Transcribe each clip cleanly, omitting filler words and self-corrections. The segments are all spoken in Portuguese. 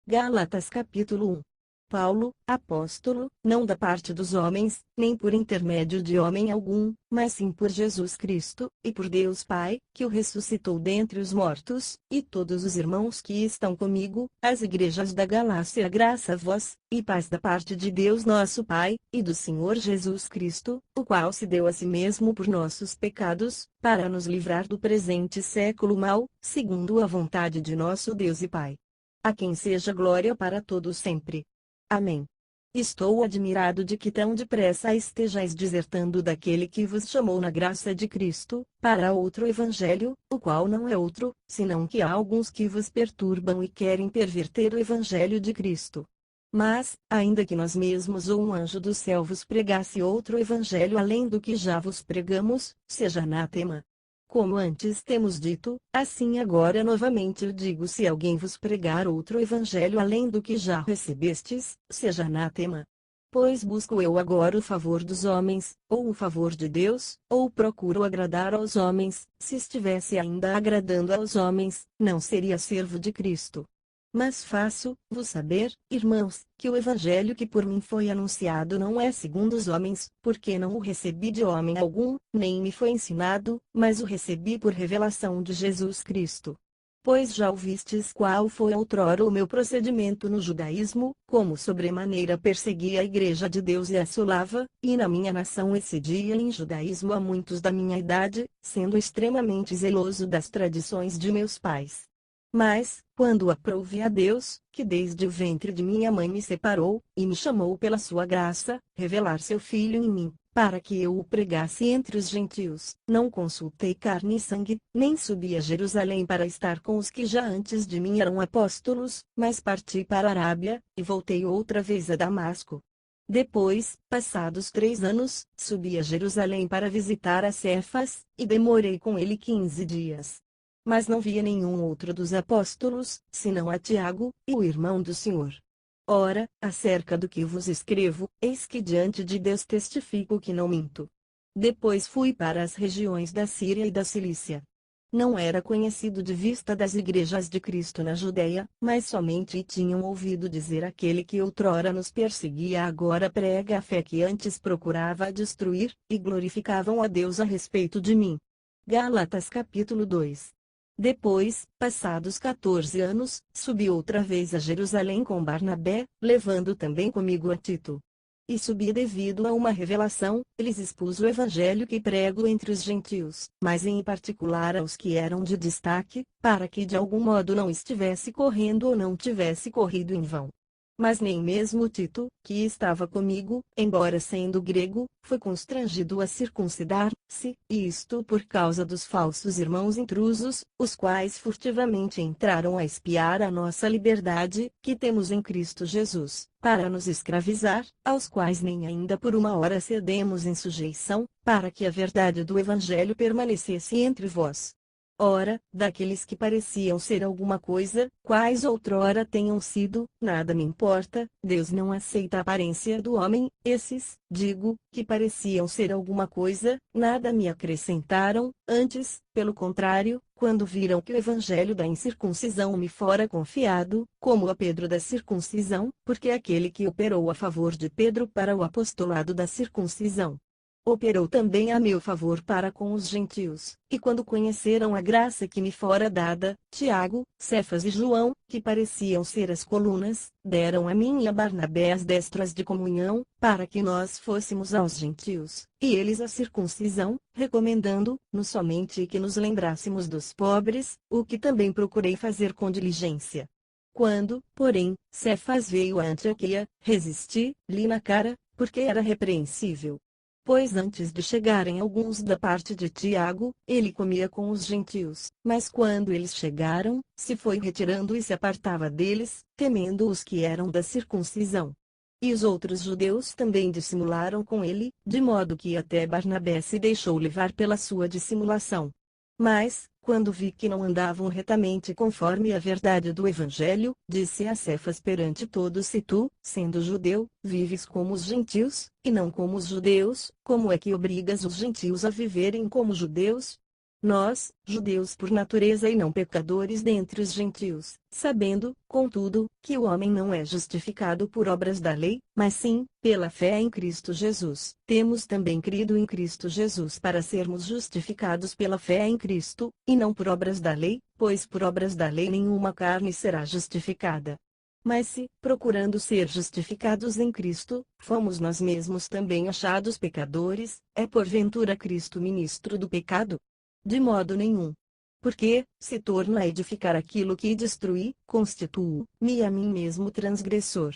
Gálatas capítulo 1. Paulo, apóstolo, não da parte dos homens, nem por intermédio de homem algum, mas sim por Jesus Cristo, e por Deus Pai, que o ressuscitou dentre os mortos, e todos os irmãos que estão comigo, as igrejas da Galácia. Graça a vós, e paz da parte de Deus nosso Pai, e do Senhor Jesus Cristo, o qual se deu a si mesmo por nossos pecados, para nos livrar do presente século mau, segundo a vontade de nosso Deus e Pai. A quem seja glória para todos sempre. Amém. Estou admirado de que tão depressa estejais desertando daquele que vos chamou na graça de Cristo, para outro evangelho, o qual não é outro, senão que há alguns que vos perturbam e querem perverter o evangelho de Cristo. Mas, ainda que nós mesmos ou um anjo do céu vos pregasse outro evangelho além do que já vos pregamos, seja anátema. Como antes temos dito, assim agora novamente eu digo: se alguém vos pregar outro evangelho além do que já recebestes, seja anátema. Pois busco eu agora o favor dos homens, ou o favor de Deus, ou procuro agradar aos homens? Se estivesse ainda agradando aos homens, não seria servo de Cristo. Mas faço-vos saber, irmãos, que o evangelho que por mim foi anunciado não é segundo os homens, porque não o recebi de homem algum, nem me foi ensinado, mas o recebi por revelação de Jesus Cristo. Pois já ouvistes qual foi outrora o meu procedimento no judaísmo, como sobremaneira persegui a igreja de Deus e assolava, e na minha nação excedia em judaísmo a muitos da minha idade, sendo extremamente zeloso das tradições de meus pais. Mas, quando aprouve a Deus, que desde o ventre de minha mãe me separou, e me chamou pela sua graça, revelar seu Filho em mim, para que eu o pregasse entre os gentios, não consultei carne e sangue, nem subi a Jerusalém para estar com os que já antes de mim eram apóstolos, mas parti para a Arábia, e voltei outra vez a Damasco. Depois, passados 3 anos, subi a Jerusalém para visitar a Cefas, e demorei com ele 15 dias. Mas não via nenhum outro dos apóstolos, senão a Tiago, e o irmão do Senhor. Ora, acerca do que vos escrevo, eis que diante de Deus testifico que não minto. Depois fui para as regiões da Síria e da Cilícia. Não era conhecido de vista das igrejas de Cristo na Judéia, mas somente tinham ouvido dizer: aquele que outrora nos perseguia agora prega a fé que antes procurava destruir, e glorificavam a Deus a respeito de mim. Gálatas capítulo 2. Depois, passados 14 anos, subi outra vez a Jerusalém com Barnabé, levando também comigo a Tito. E subi devido a uma revelação, lhes expus o evangelho que prego entre os gentios, mas em particular aos que eram de destaque, para que de algum modo não estivesse correndo ou não tivesse corrido em vão. Mas nem mesmo Tito, que estava comigo, embora sendo grego, foi constrangido a circuncidar-se, e isto por causa dos falsos irmãos intrusos, os quais furtivamente entraram a espiar a nossa liberdade, que temos em Cristo Jesus, para nos escravizar, aos quais nem ainda por uma hora cedemos em sujeição, para que a verdade do Evangelho permanecesse entre vós. Ora, daqueles que pareciam ser alguma coisa, quais outrora tenham sido, nada me importa, Deus não aceita a aparência do homem, esses, digo, que pareciam ser alguma coisa, nada me acrescentaram, antes, pelo contrário, quando viram que o evangelho da incircuncisão me fora confiado, como a Pedro da circuncisão, porque aquele que operou a favor de Pedro para o apostolado da circuncisão, operou também a meu favor para com os gentios, e quando conheceram a graça que me fora dada, Tiago, Cefas e João, que pareciam ser as colunas, deram a mim e a Barnabé as destras de comunhão, para que nós fôssemos aos gentios, e eles a circuncisão, recomendando-nos somente que nos lembrássemos dos pobres, o que também procurei fazer com diligência. Quando, porém, Cefas veio a Antioquia, resisti-lhe na cara, porque era repreensível. Pois antes de chegarem alguns da parte de Tiago, ele comia com os gentios, mas quando eles chegaram, se foi retirando e se apartava deles, temendo os que eram da circuncisão. E os outros judeus também dissimularam com ele, de modo que até Barnabé se deixou levar pela sua dissimulação. Mas, quando vi que não andavam retamente conforme a verdade do Evangelho, disse a Cefas perante todos: se tu, sendo judeu, vives como os gentios, e não como os judeus, como é que obrigas os gentios a viverem como judeus? Nós, judeus por natureza e não pecadores dentre os gentios, sabendo, contudo, que o homem não é justificado por obras da lei, mas sim, pela fé em Cristo Jesus. Temos também crido em Cristo Jesus para sermos justificados pela fé em Cristo, e não por obras da lei, pois por obras da lei nenhuma carne será justificada. Mas se, procurando ser justificados em Cristo, fomos nós mesmos também achados pecadores, é porventura Cristo ministro do pecado? De modo nenhum. Porque, se torno a edificar aquilo que destruí, constituo-me a mim mesmo transgressor.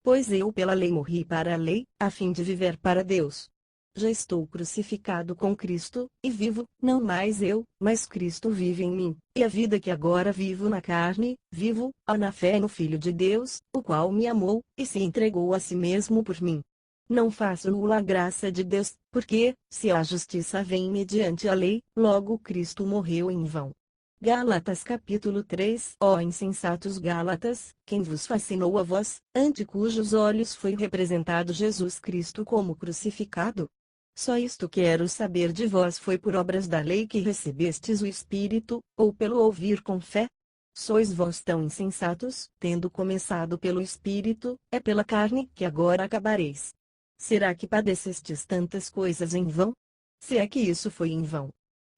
Pois eu pela lei morri para a lei, a fim de viver para Deus. Já estou crucificado com Cristo, e vivo, não mais eu, mas Cristo vive em mim, e a vida que agora vivo na carne, vivo-a na fé no Filho de Deus, o qual me amou, e se entregou a si mesmo por mim. Não faço nula a graça de Deus, porque, se a justiça vem mediante a lei, logo Cristo morreu em vão. Gálatas capítulo 3. Ó insensatos Gálatas, quem vos fascinou a vós, ante cujos olhos foi representado Jesus Cristo como crucificado? Só isto quero saber de vós: foi por obras da lei que recebestes o Espírito, ou pelo ouvir com fé? Sois vós tão insensatos? Tendo começado pelo Espírito, é pela carne que agora acabareis. Será que padecestes tantas coisas em vão? Se é que isso foi em vão.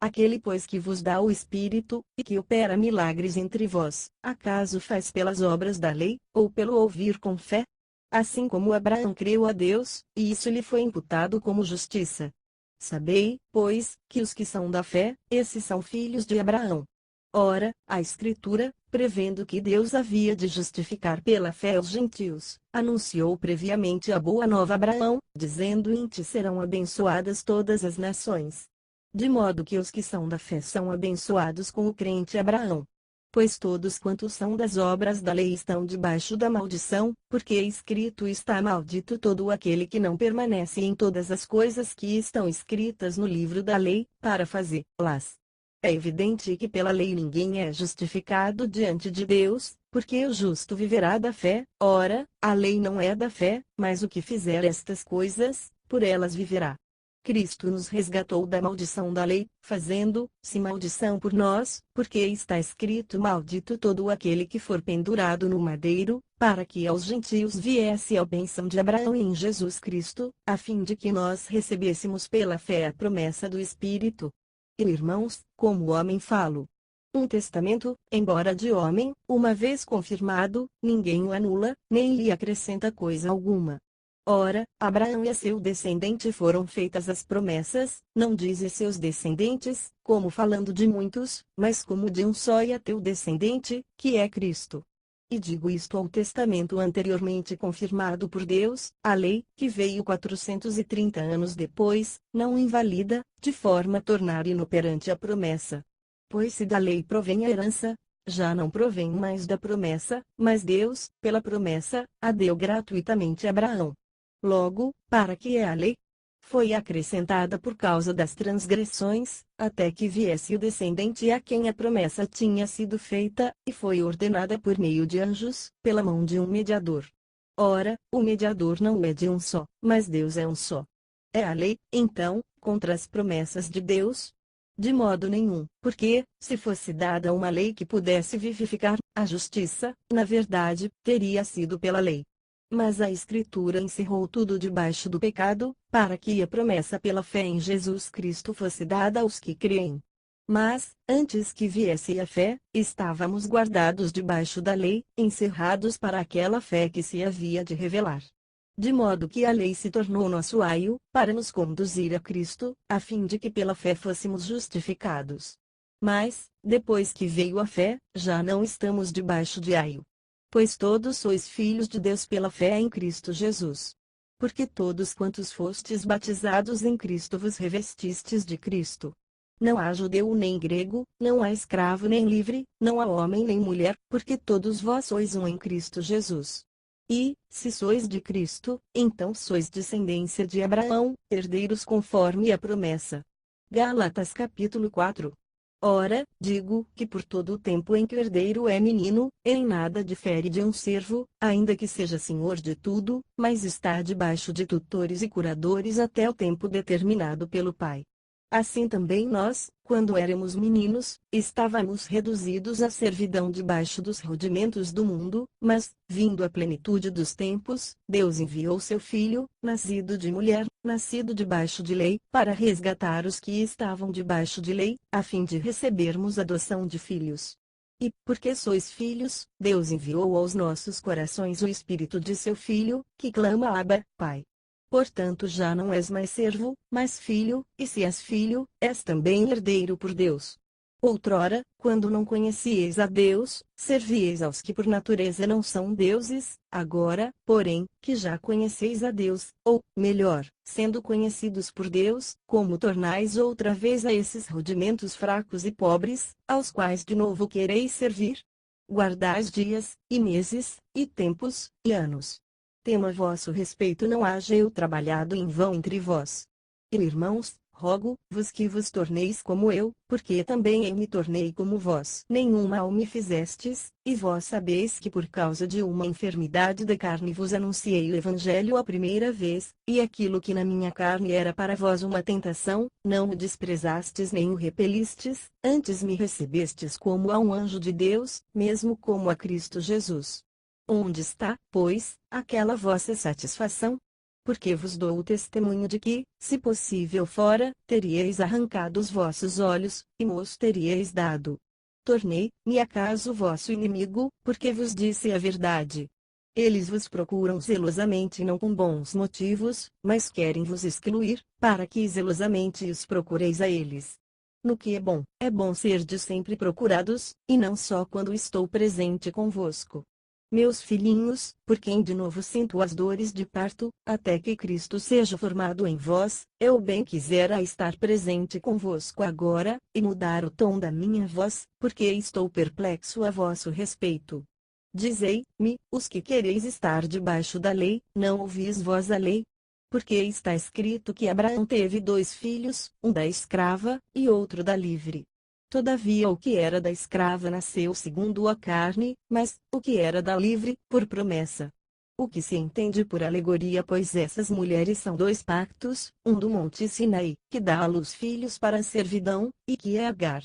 Aquele, pois, que vos dá o Espírito, e que opera milagres entre vós, acaso faz pelas obras da lei, ou pelo ouvir com fé? Assim como Abraão creu a Deus, e isso lhe foi imputado como justiça. Sabei, pois, que os que são da fé, esses são filhos de Abraão. Ora, a Escritura, prevendo que Deus havia de justificar pela fé os gentios, anunciou previamente a boa nova a Abraão, dizendo: em ti serão abençoadas todas as nações. De modo que os que são da fé são abençoados com o crente Abraão. Pois todos quantos são das obras da lei estão debaixo da maldição, porque escrito está: maldito todo aquele que não permanece em todas as coisas que estão escritas no livro da lei, para fazê-las. É evidente que pela lei ninguém é justificado diante de Deus, porque o justo viverá da fé. Ora, a lei não é da fé, mas o que fizer estas coisas, por elas viverá. Cristo nos resgatou da maldição da lei, fazendo-se maldição por nós, porque está escrito: maldito todo aquele que for pendurado no madeiro, para que aos gentios viesse a bênção de Abraão em Jesus Cristo, a fim de que nós recebêssemos pela fé a promessa do Espírito. E, irmãos, como homem falo. Um testamento, embora de homem, uma vez confirmado, ninguém o anula, nem lhe acrescenta coisa alguma. Ora, Abraão e a seu descendente foram feitas as promessas, não diz seus descendentes, como falando de muitos, mas como de um só, e a teu descendente, que é Cristo. E digo isto ao testamento anteriormente confirmado por Deus, a lei, que veio 430 anos depois, não invalida, de forma a tornar inoperante a promessa. Pois se da lei provém a herança, já não provém mais da promessa, mas Deus, pela promessa, a deu gratuitamente a Abraão. Logo, para que é a lei? Foi acrescentada por causa das transgressões, até que viesse o descendente a quem a promessa tinha sido feita, e foi ordenada por meio de anjos, pela mão de um mediador. Ora, o mediador não é de um só, mas Deus é um só. É a lei, então, contra as promessas de Deus? De modo nenhum, porque, se fosse dada uma lei que pudesse vivificar, a justiça, na verdade, teria sido pela lei. Mas a Escritura encerrou tudo debaixo do pecado, para que a promessa pela fé em Jesus Cristo fosse dada aos que creem. Mas, antes que viesse a fé, estávamos guardados debaixo da lei, encerrados para aquela fé que se havia de revelar. De modo que a lei se tornou nosso aio, para nos conduzir a Cristo, a fim de que pela fé fôssemos justificados. Mas, depois que veio a fé, já não estamos debaixo de aio. Pois todos sois filhos de Deus pela fé em Cristo Jesus. Porque todos quantos fostes batizados em Cristo vos revestistes de Cristo. Não há judeu nem grego, não há escravo nem livre, não há homem nem mulher, porque todos vós sois um em Cristo Jesus. E, se sois de Cristo, então sois descendência de Abraão, herdeiros conforme a promessa. Gálatas capítulo 4. Ora, digo que por todo o tempo em que o herdeiro é menino, em nada difere de um servo, ainda que seja senhor de tudo, mas está debaixo de tutores e curadores até o tempo determinado pelo pai. Assim também nós, quando éramos meninos, estávamos reduzidos à servidão debaixo dos rudimentos do mundo, mas, vindo a plenitude dos tempos, Deus enviou seu Filho, nascido de mulher, nascido debaixo de lei, para resgatar os que estavam debaixo de lei, a fim de recebermos adoção de filhos. E, porque sois filhos, Deus enviou aos nossos corações o Espírito de seu Filho, que clama Abba, Pai. Portanto já não és mais servo, mas filho, e se és filho, és também herdeiro por Deus. Outrora, quando não conhecieis a Deus, servieis aos que por natureza não são deuses, agora, porém, que já conheceis a Deus, ou, melhor, sendo conhecidos por Deus, como tornais outra vez a esses rudimentos fracos e pobres, aos quais de novo quereis servir? Guardais dias, e meses, e tempos, e anos. Temo a vosso respeito não haja eu trabalhado em vão entre vós. E irmãos, rogo-vos que vos torneis como eu, porque também eu me tornei como vós. Nenhum mal me fizestes, e vós sabeis que por causa de uma enfermidade da carne vos anunciei o Evangelho a primeira vez, e aquilo que na minha carne era para vós uma tentação, não o desprezastes nem o repelistes, antes me recebestes como a um anjo de Deus, mesmo como a Cristo Jesus. Onde está, pois, aquela vossa satisfação? Porque vos dou o testemunho de que, se possível fora, teríeis arrancado os vossos olhos, e mos teríeis dado. Tornei-me acaso vosso inimigo, porque vos disse a verdade. Eles vos procuram zelosamente não com bons motivos, mas querem vos excluir, para que zelosamente os procureis a eles. No que é bom serdes sempre procurados, e não só quando estou presente convosco. Meus filhinhos, por quem de novo sinto as dores de parto, até que Cristo seja formado em vós, eu bem quisera estar presente convosco agora, e mudar o tom da minha voz, porque estou perplexo a vosso respeito. Dizei-me, os que quereis estar debaixo da lei, não ouvis vós a lei? Porque está escrito que Abraão teve 2 filhos, um da escrava, e outro da livre. Todavia o que era da escrava nasceu segundo a carne, mas, o que era da livre, por promessa. O que se entende por alegoria, pois essas mulheres são 2 pactos, um do monte Sinaí, que dá à luz filhos para a servidão, e que é Agar.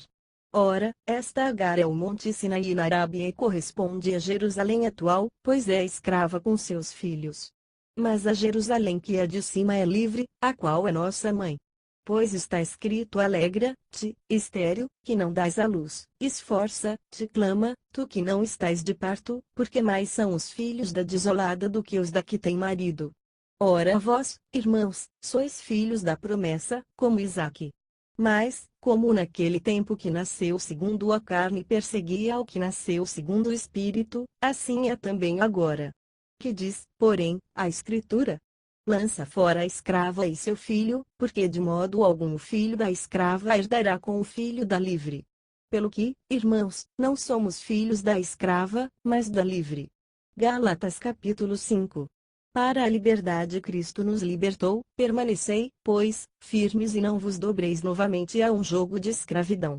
Ora, esta Agar é o monte Sinaí na Arábia e corresponde a Jerusalém atual, pois é escrava com seus filhos. Mas a Jerusalém que é de cima é livre, a qual é nossa mãe. Pois está escrito: alegra-te, estéril, que não dás à luz, esforça-te, clama, tu que não estás de parto, porque mais são os filhos da desolada do que os da que tem marido. Ora vós, irmãos, sois filhos da promessa, como Isaque. Mas, como naquele tempo que nasceu segundo a carne perseguia ao que nasceu segundo o Espírito, assim é também agora. Que diz, porém, a Escritura? Lança fora a escrava e seu filho, porque de modo algum o filho da escrava herdará com o filho da livre. Pelo que, irmãos, não somos filhos da escrava, mas da livre. Gálatas capítulo 5. Para a liberdade Cristo nos libertou, permanecei, pois, firmes e não vos dobreis novamente a um jogo de escravidão.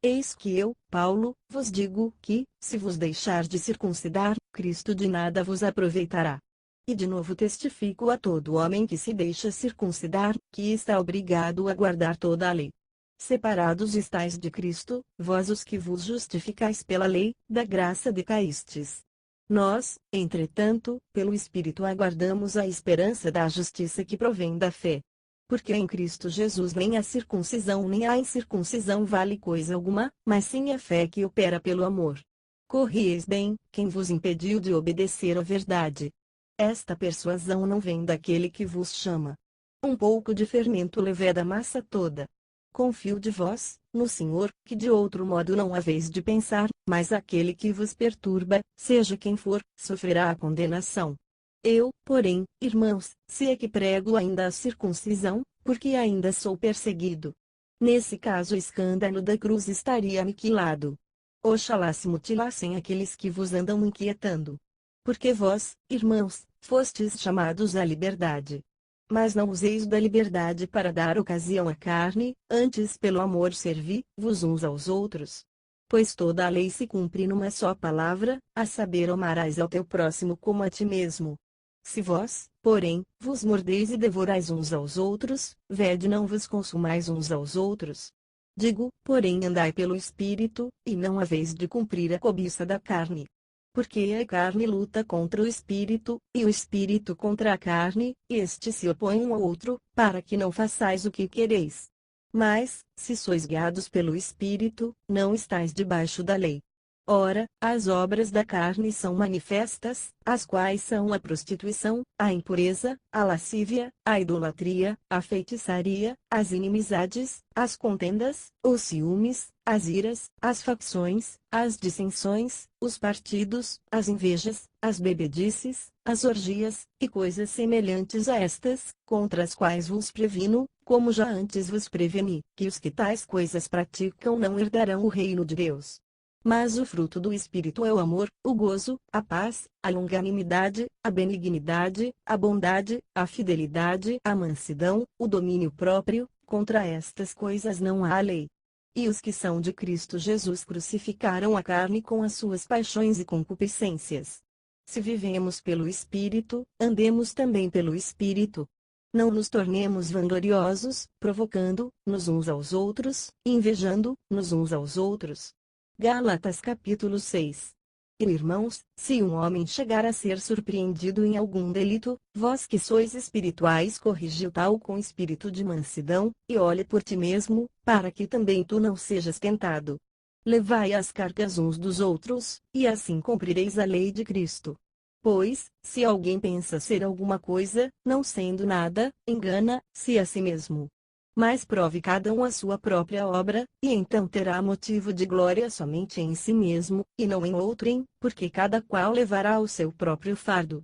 Eis que eu, Paulo, vos digo que, se vos deixar de circuncidar, Cristo de nada vos aproveitará. E de novo testifico a todo homem que se deixa circuncidar, que está obrigado a guardar toda a lei. Separados estáis de Cristo, vós os que vos justificais pela lei, da graça decaístes. Nós, entretanto, pelo Espírito aguardamos a esperança da justiça que provém da fé. Porque em Cristo Jesus nem a circuncisão nem a incircuncisão vale coisa alguma, mas sim a fé que opera pelo amor. Corrieis bem, quem vos impediu de obedecer à verdade. Esta persuasão não vem daquele que vos chama. Um pouco de fermento leveda a massa toda. Confio de vós, no Senhor, que de outro modo não haveis de pensar, mas aquele que vos perturba, seja quem for, sofrerá a condenação. Eu, porém, irmãos, se é que prego ainda a circuncisão, porque ainda sou perseguido. Nesse caso o escândalo da cruz estaria aniquilado. Oxalá se mutilassem aqueles que vos andam inquietando. Porque vós, irmãos, fostes chamados à liberdade. Mas não useis da liberdade para dar ocasião à carne, antes pelo amor servi-vos uns aos outros. Pois toda a lei se cumpre numa só palavra, a saber, amarás ao teu próximo como a ti mesmo. Se vós, porém, vos mordeis e devorais uns aos outros, vede não vos consumais uns aos outros. Digo, porém, andai pelo Espírito, e não haveis de cumprir a cobiça da carne. Porque a carne luta contra o Espírito, e o Espírito contra a carne, e estes se opõem um ao outro, para que não façais o que quereis. Mas, se sois guiados pelo Espírito, não estáis debaixo da lei. Ora, as obras da carne são manifestas, as quais são a prostituição, a impureza, a lascívia, a idolatria, a feitiçaria, as inimizades, as contendas, os ciúmes, as iras, as facções, as dissensões, os partidos, as invejas, as bebedices, as orgias, e coisas semelhantes a estas, contra as quais vos previno, como já antes vos preveni, que os que tais coisas praticam não herdarão o reino de Deus. Mas o fruto do Espírito é o amor, o gozo, a paz, a longanimidade, a benignidade, a bondade, a fidelidade, a mansidão, o domínio próprio. Contra estas coisas não há lei. E os que são de Cristo Jesus crucificaram a carne com as suas paixões e concupiscências. Se vivemos pelo Espírito, andemos também pelo Espírito. Não nos tornemos vangloriosos, provocando-nos uns aos outros, invejando-nos uns aos outros. Gálatas capítulo 6. E irmãos, se um homem chegar a ser surpreendido em algum delito, vós que sois espirituais corrigi-o tal com espírito de mansidão, e olhe por ti mesmo, para que também tu não sejas tentado. Levai as cargas uns dos outros, e assim cumprireis a lei de Cristo. Pois, se alguém pensa ser alguma coisa, não sendo nada, engana-se a si mesmo. Mas prove cada um a sua própria obra, e então terá motivo de glória somente em si mesmo, e não em outrem, porque cada qual levará o seu próprio fardo.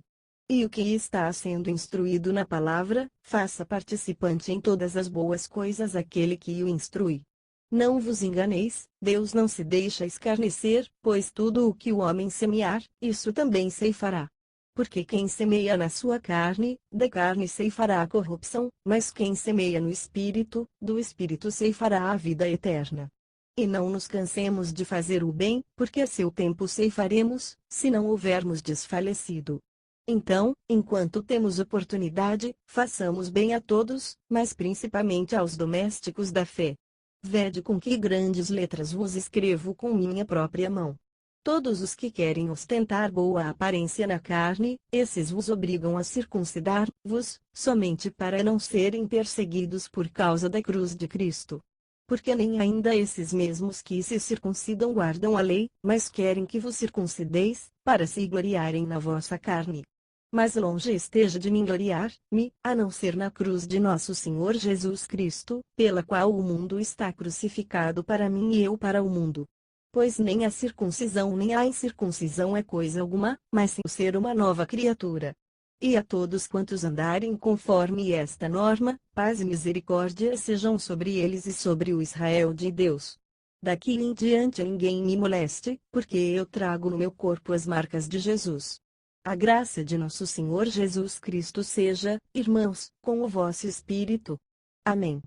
E o que está sendo instruído na palavra, faça participante em todas as boas coisas aquele que o instrui. Não vos enganeis, Deus não se deixa escarnecer, pois tudo o que o homem semear, isso também ceifará. Porque quem semeia na sua carne, da carne ceifará a corrupção, mas quem semeia no Espírito, do Espírito ceifará a vida eterna. E não nos cansemos de fazer o bem, porque a seu tempo ceifaremos, se não houvermos desfalecido. Então, enquanto temos oportunidade, façamos bem a todos, mas principalmente aos domésticos da fé. Vede com que grandes letras vos escrevo com minha própria mão. Todos os que querem ostentar boa aparência na carne, esses vos obrigam a circuncidar-vos, somente para não serem perseguidos por causa da cruz de Cristo. Porque nem ainda esses mesmos que se circuncidam guardam a lei, mas querem que vos circuncideis, para se gloriarem na vossa carne. Mas longe esteja de mim gloriar-me, a não ser na cruz de nosso Senhor Jesus Cristo, pela qual o mundo está crucificado para mim e eu para o mundo. Pois nem a circuncisão nem a incircuncisão é coisa alguma, mas sim ser uma nova criatura. E a todos quantos andarem conforme esta norma, paz e misericórdia sejam sobre eles e sobre o Israel de Deus. Daqui em diante ninguém me moleste, porque eu trago no meu corpo as marcas de Jesus. A graça de nosso Senhor Jesus Cristo seja, irmãos, com o vosso espírito. Amém.